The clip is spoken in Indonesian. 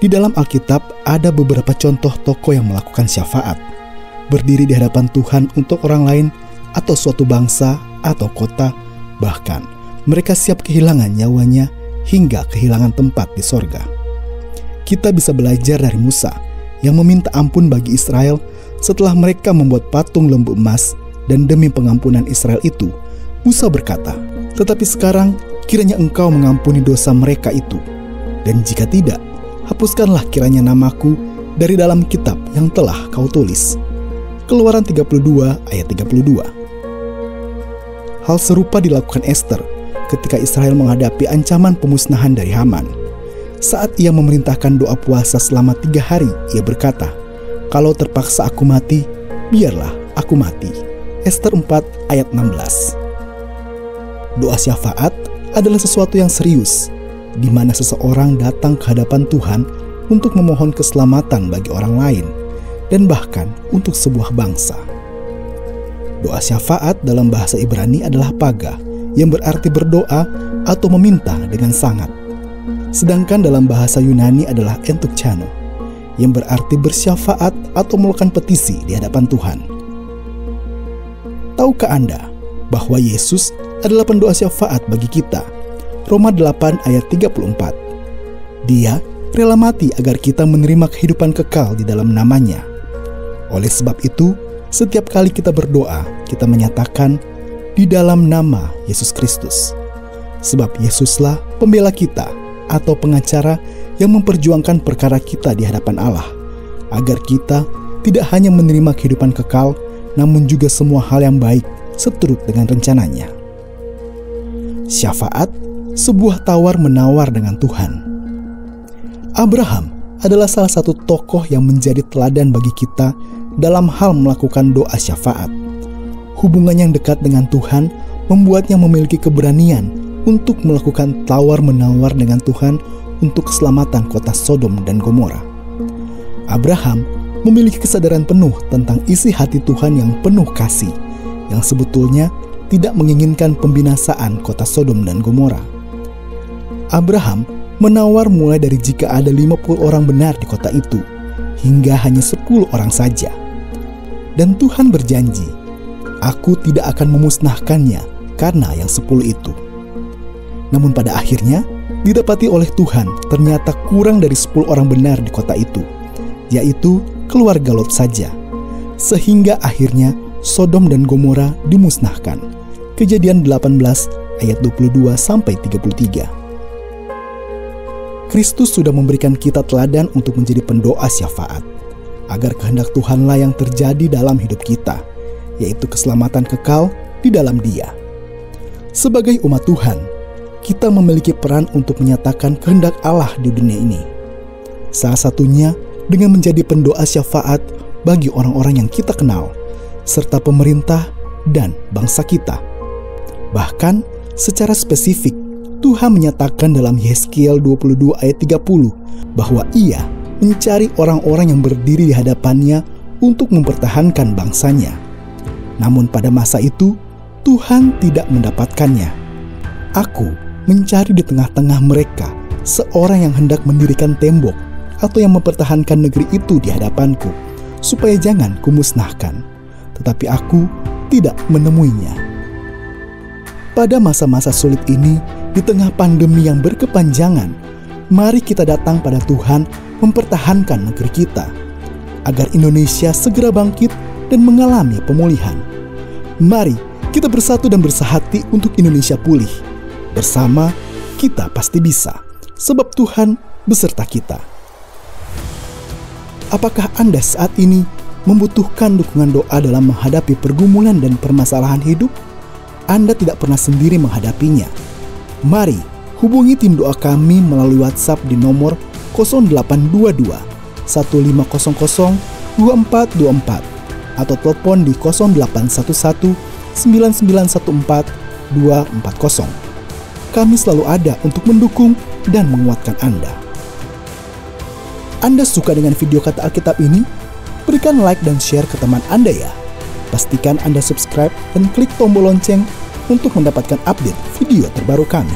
Di dalam Alkitab ada beberapa contoh tokoh yang melakukan syafaat, berdiri di hadapan Tuhan untuk orang lain atau suatu bangsa atau kota, bahkan mereka siap kehilangan nyawanya hingga kehilangan tempat di sorga. Kita bisa belajar dari Musa yang meminta ampun bagi Israel setelah mereka membuat patung lembu emas, dan demi pengampunan Israel itu, Musa berkata, "Tetapi sekarang kiranya engkau mengampuni dosa mereka itu, dan jika tidak, hapuskanlah kiranya namaku dari dalam kitab yang telah kau tulis." Keluaran 32 ayat 32. Hal serupa dilakukan Ester ketika Israel menghadapi ancaman pemusnahan dari Haman. Saat ia memerintahkan doa puasa selama 3 hari, ia berkata, "Kalau terpaksa aku mati, biarlah aku mati." Ester 4 ayat 16. Doa syafaat adalah sesuatu yang serius, di mana seseorang datang ke hadapan Tuhan untuk memohon keselamatan bagi orang lain, dan bahkan untuk sebuah bangsa. Doa syafaat dalam bahasa Ibrani adalah paga, yang berarti berdoa atau meminta dengan sangat. Sedangkan dalam bahasa Yunani adalah entukchano, yang berarti bersyafaat atau melakukan petisi di hadapan Tuhan. Tahukah Anda bahwa Yesus adalah pendoa syafaat bagi kita? Roma 8 ayat 34. Dia rela mati agar kita menerima kehidupan kekal di dalam namanya. Oleh sebab itu, setiap kali kita berdoa, kita menyatakan di dalam nama Yesus Kristus. Sebab Yesuslah pembela kita atau pengacara yang memperjuangkan perkara kita di hadapan Allah, agar kita tidak hanya menerima kehidupan kekal, namun juga semua hal yang baik seturut dengan rencananya. Syafaat, sebuah tawar-menawar dengan Tuhan. Abraham adalah salah satu tokoh yang menjadi teladan bagi kita dalam hal melakukan doa syafaat. Hubungan yang dekat dengan Tuhan membuatnya memiliki keberanian untuk melakukan tawar-menawar dengan Tuhan untuk keselamatan kota Sodom dan Gomora. Abraham memiliki kesadaran penuh tentang isi hati Tuhan yang penuh kasih, yang sebetulnya tidak menginginkan pembinasaan kota Sodom dan Gomora. Abraham menawar mulai dari jika ada 50 orang benar di kota itu, hingga hanya 10 orang saja. Dan Tuhan berjanji, "Aku tidak akan memusnahkannya karena yang 10 itu." Namun pada akhirnya, didapati oleh Tuhan ternyata kurang dari 10 orang benar di kota itu, yaitu keluarga Lot saja. Sehingga akhirnya Sodom dan Gomora dimusnahkan. Kejadian 18 ayat 22-33. Kristus sudah memberikan kita teladan untuk menjadi pendoa syafaat, agar kehendak Tuhanlah yang terjadi dalam hidup kita, yaitu keselamatan kekal di dalam Dia. Sebagai umat Tuhan, kita memiliki peran untuk menyatakan kehendak Allah di dunia ini. Salah satunya dengan menjadi pendoa syafaat bagi orang-orang yang kita kenal, serta pemerintah dan bangsa kita. Bahkan secara spesifik, Tuhan menyatakan dalam Yeskiel 22 ayat 30 bahwa Ia mencari orang-orang yang berdiri di hadapannya untuk mempertahankan bangsanya. Namun pada masa itu, Tuhan tidak mendapatkannya. "Aku mencari di tengah-tengah mereka seorang yang hendak mendirikan tembok atau yang mempertahankan negeri itu di hadapanku, supaya jangan kumusnahkan. Tetapi aku tidak menemuinya." Pada masa-masa sulit ini, di tengah pandemi yang berkepanjangan, mari kita datang pada Tuhan mempertahankan negeri kita, agar Indonesia segera bangkit dan mengalami pemulihan. Mari kita bersatu dan bersahati untuk Indonesia pulih. Bersama, kita pasti bisa, sebab Tuhan beserta kita. Apakah Anda saat ini membutuhkan dukungan doa dalam menghadapi pergumulan dan permasalahan hidup? Anda tidak pernah sendiri menghadapinya. Mari hubungi tim doa kami melalui WhatsApp di nomor 0822 1500 2424 atau telepon di 0811 9914 240. Kami selalu ada untuk mendukung dan menguatkan Anda. Anda suka dengan video Kata Alkitab ini? Berikan like dan share ke teman Anda ya. Pastikan Anda subscribe dan klik tombol lonceng untuk mendapatkan update video terbaru kami.